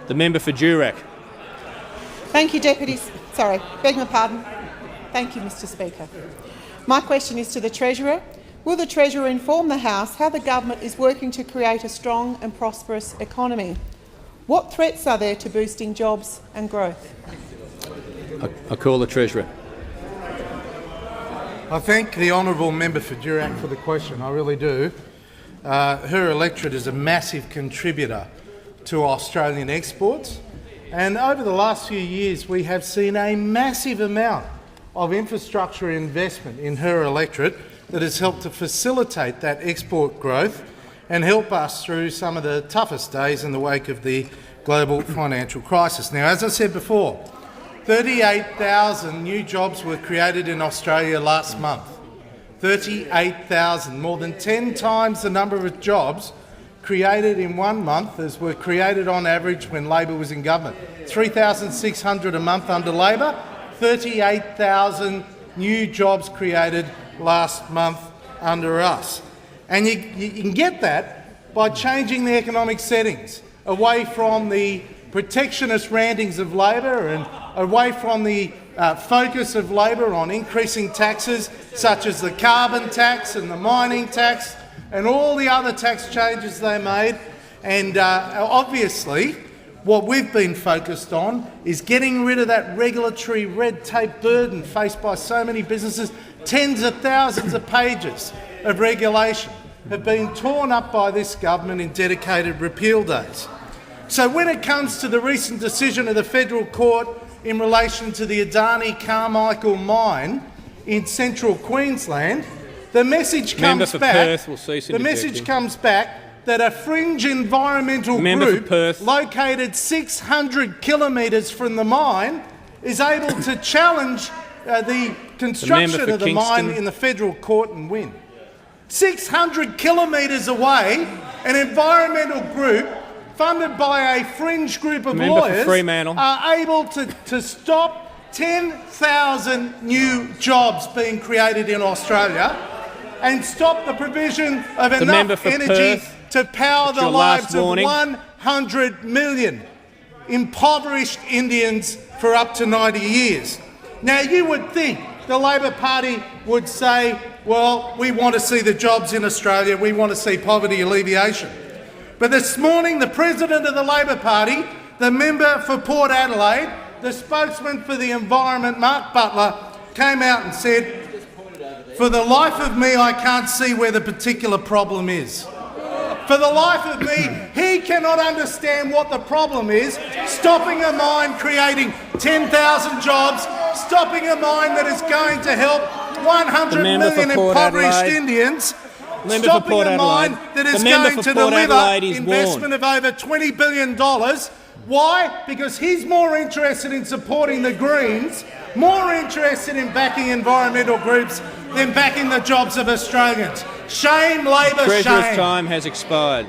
The member for Durack. Thank you, beg my pardon. Thank you, Mr Speaker. My question is to the Treasurer. Will the Treasurer inform the House how the government is working to create a strong and prosperous economy? What threats are there to boosting jobs and growth? I call the Treasurer. I thank the honourable member for Durack for the question. I really do. Her electorate is a massive contributor to Australian exports, and over the last few years we have seen a massive amount of infrastructure investment in her electorate that has helped to facilitate that export growth and help us through some of the toughest days in the wake of the global financial crisis. Now, as I said before, 38,000 new jobs were created in Australia last month. 38,000, more than 10 times the number of jobs created in 1 month as were created on average when Labor was in government. 3,600 a month under Labor, 38,000 new jobs created last month under us. And you can get that by changing the economic settings away from the protectionist rantings of Labor and away from the focus of Labor on increasing taxes such as the carbon tax and the mining tax and all the other tax changes they made. And obviously what we've been focused on is getting rid of that regulatory red tape burden faced by so many businesses. Tens of thousands of pages of regulation have been torn up by this government in dedicated repeal days. So when it comes to the recent decision of the Federal Court in relation to the Adani Carmichael mine in central Queensland, the message comes back that a fringe environmental group located 600 kilometres from the mine is able to challenge the construction of the mine in the Federal Court and win. 600 kilometres away, an environmental group funded by a fringe group of lawyers are able to stop 10,000 new jobs being created in Australia and stop the provision of enough energy to power the lives of 100 million impoverished Indians for up to 90 years. Now, you would think the Labor Party would say, well, we want to see the jobs in Australia, we want to see poverty alleviation. But this morning, the President of the Labor Party, the member for Port Adelaide, the spokesman for the environment, Mark Butler, came out and said, for the life of me, I can't see where the particular problem is. For the life of me, he cannot understand what the problem is, stopping a mine creating 10,000 jobs, stopping a mine that is going to help 100 million impoverished Indians, stopping a mine that is going to deliver investment of over $20 billion. Why? Because he's more interested in supporting the Greens, more interested in backing environmental groups than backing the jobs of Australians. Shame, Labor, shame. Treasurer's time has expired.